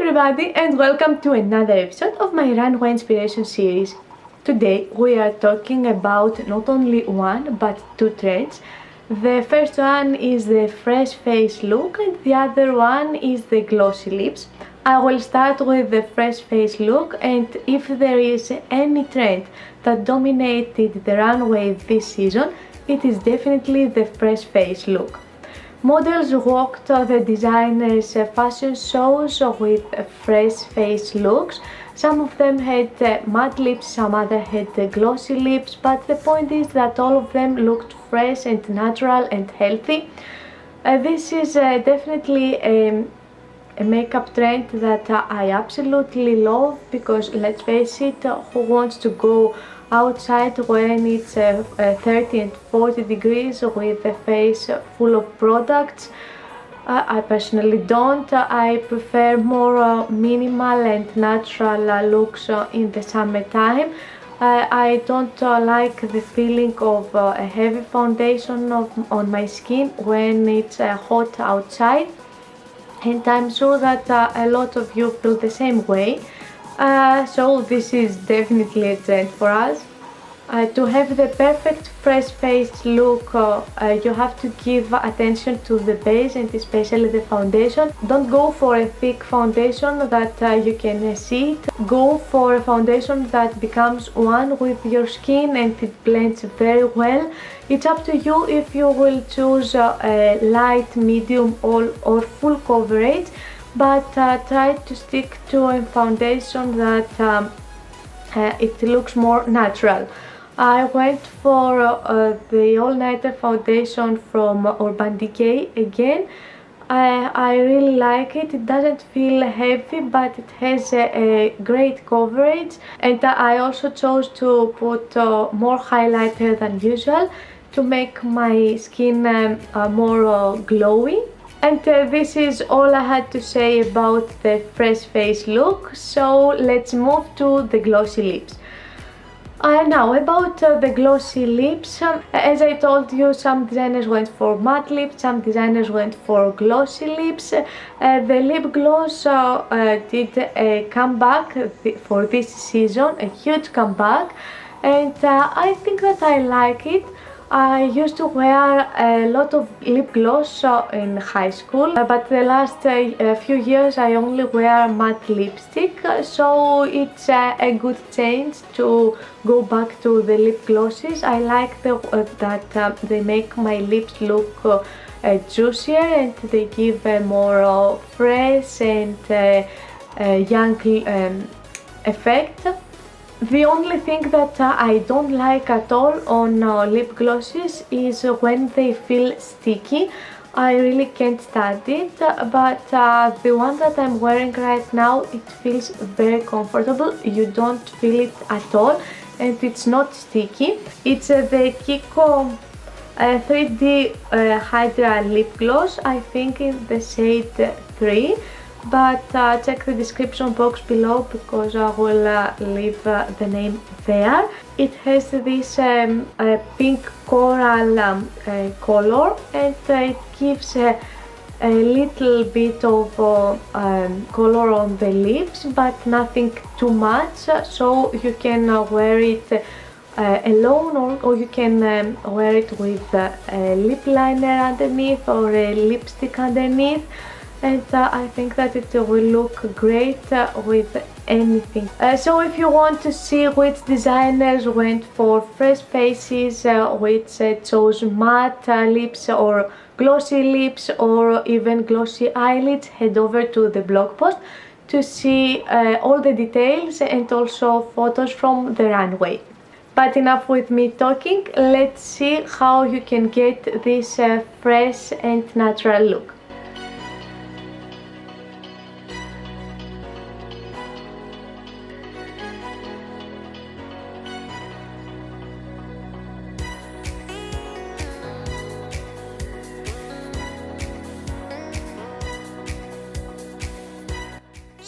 everybody and welcome to another episode of my Runway Inspirations series. Today we are talking about not only one but two trends. The first one is the fresh face look and the other one is the glossy lips. I will start with the fresh face look, and if there is any trend that dominated the runway this season, it is definitely the fresh face look. Models walked the designers' fashion shows with fresh face looks. Some of them had matte lips, some other had glossy lips, but the point is that all of them looked fresh and natural and healthy. This is definitely a makeup trend that I absolutely love, because let's face it, who wants to go outside when it's 30 and 40 degrees with a face full of products? I personally don't. I prefer more minimal and natural looks in the summertime. I don't like the feeling of a heavy foundation on my skin when it's hot outside, and I'm sure that a lot of you feel the same way. So this is definitely a trend for us. To have the perfect fresh face look, you have to give attention to the base and especially the foundation. Don't go for a thick foundation that you can see it. Go for a foundation that becomes one with your skin and it blends very well. It's up to you if you will choose a light, medium or full coverage, but try to stick to a foundation that it looks more natural. I went for the all-nighter foundation from Urban Decay again. I really like it. It doesn't feel heavy, but it has a great coverage, and I also chose to put more highlighter than usual to make my skin more glowy. And this is all I had to say about the fresh face look, so let's move to the glossy lips. Now about the glossy lips, as I told you, some designers went for matte lips, some designers went for glossy lips. The lip gloss did a comeback for this season, a huge comeback, and I think that I like it. I used to wear a lot of lip gloss in high school, but the last few years I only wear matte lipstick, so it's a good change to go back to the lip glosses. I like that they make my lips look juicier, and they give a more fresh and young effect. The only thing that I don't like at all on lip glosses is when they feel sticky. I really can't stand it, but the one that I'm wearing right now, it feels very comfortable. You don't feel it at all, and it's not sticky. It's the Kiko 3D Hydra lip gloss, I think in the shade 3. But check the description box below, because I will leave the name there. It has this pink coral color, and it gives a little bit of color on the lips, but nothing too much, so you can wear it alone, or you can wear it with a lip liner underneath or a lipstick underneath. And I think that it will look great with anything. So if you want to see which designers went for fresh faces, which chose matte lips or glossy lips or even glossy eyelids, head over to the blog post to see all the details and also photos from the runway. But enough with me talking, let's see how you can get this fresh and natural look.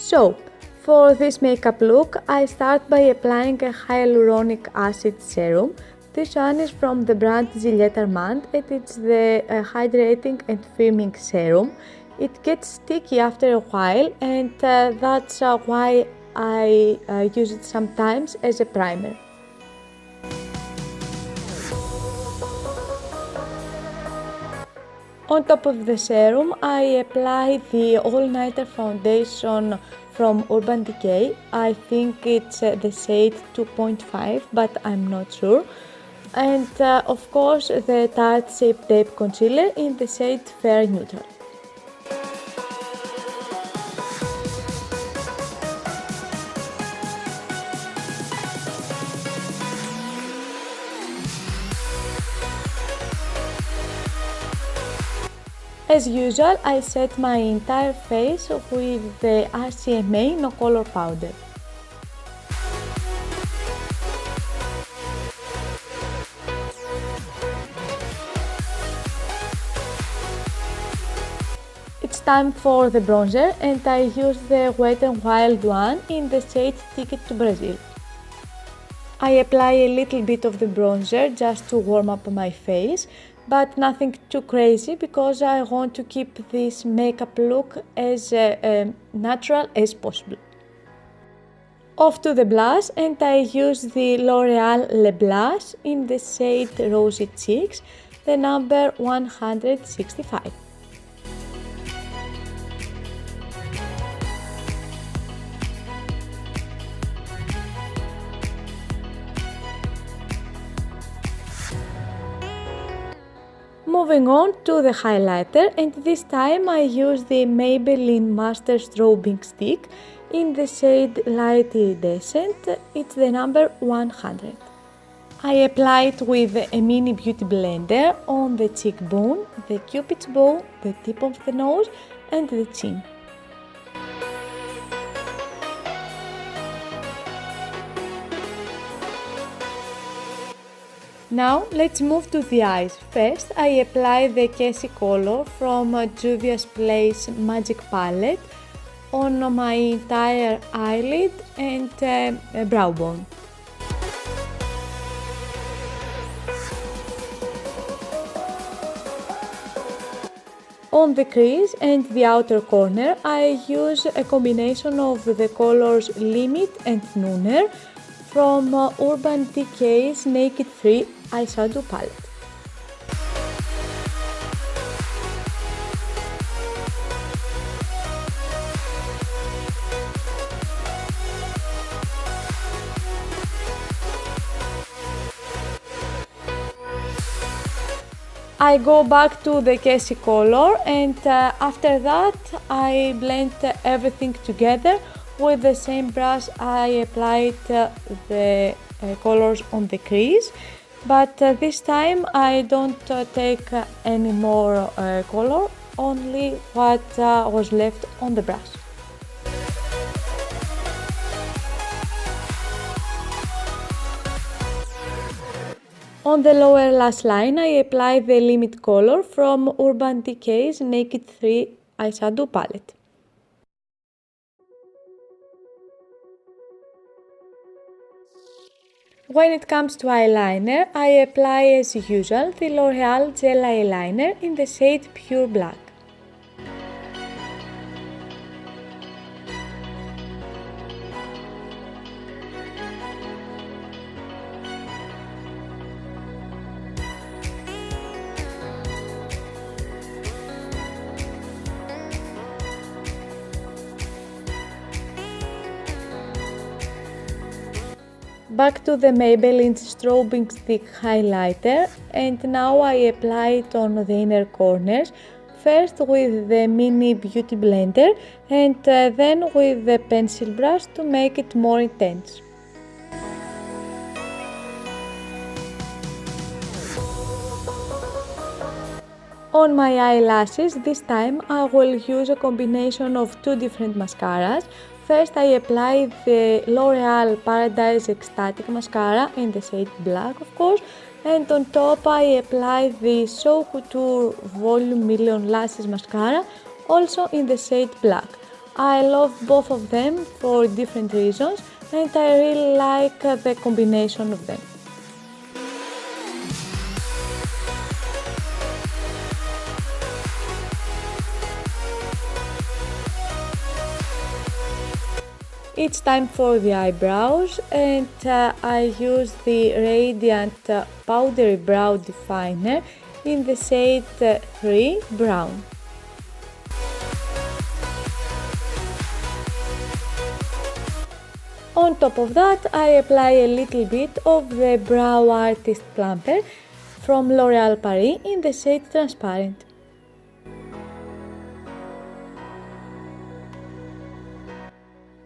So, for this makeup look, I start by applying a hyaluronic acid serum. This one is from the brand Juliette Armand, and it's the hydrating and firming serum. It gets sticky after a while, and that's why I use it sometimes as a primer. On top of the serum, I apply the all-nighter foundation from Urban Decay. I think it's the shade 2.5, but I'm not sure. And of course the Tarte Shape Tape Concealer in the shade Fair Neutral. As usual, I set my entire face with the RCMA No Color Powder. It's time for the bronzer, and I use the Wet n Wild one in the shade Ticket to Brazil. I apply a little bit of the bronzer just to warm up my face, but nothing too crazy because I want to keep this makeup look as natural as possible. Off to the blush, and I use the L'Oreal Le Blush in the shade Rosy Cheeks, the number 165. Moving on to the highlighter, and this time I use the Maybelline Master Strobing Stick in the shade Light Iridescent. It's the number 100. I apply it with a mini beauty blender on the cheekbone, the cupid's bow, the tip of the nose and the chin. Now let's move to the eyes. First I apply the Kessie color from Juvia's Place Magic Palette on my entire eyelid and brow bone. On the crease and the outer corner I use a combination of the colors Limit and Nooner from Urban Decay's Naked 3 eyeshadow palette. I go back to the Kessie color, and after that I blend everything together. With the same brush I applied the colors on the crease, but this time I don't take any more color, only what was left on the brush. On the lower lash line I apply the Limit color from Urban Decay's Naked 3 eyeshadow palette. When it comes to eyeliner, I apply as usual the L'Oreal Gel Eyeliner in the shade Pure Black. Back to the Maybelline Strobing Stick highlighter, and now I apply it on the inner corners, first with the mini beauty blender and then with the pencil brush to make it more intense. On my eyelashes, this time I will use a combination of two different mascaras. First I apply the L'Oreal Paradise Ecstatic Mascara in the shade Black, of course, and on top I apply the Couture Volume Million Lashes Mascara, also in the shade Black. I love both of them for different reasons, and I really like the combination of them. It's time for the eyebrows, and I use the Radiant Powdery Brow Definer in the shade 3 Brown. On top of that, I apply a little bit of the Brow Artist Plumper from L'Oréal Paris in the shade Transparent.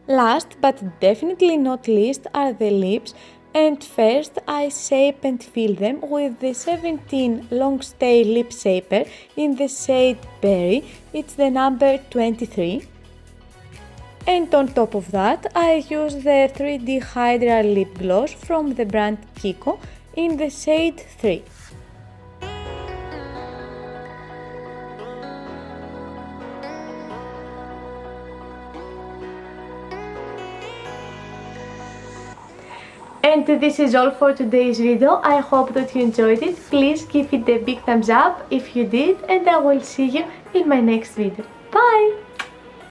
Last but definitely not least are the lips, and first I shape and fill them with the 17 Long Stay Lip Shaper in the shade Berry, it's the number 23. And on top of that I use the 3D Hydra Lip Gloss from the brand Kiko in the shade 3. And this is all for today's video. I hope that you enjoyed it. Please give it a big thumbs up if you did, and I will see you in my next video. Bye!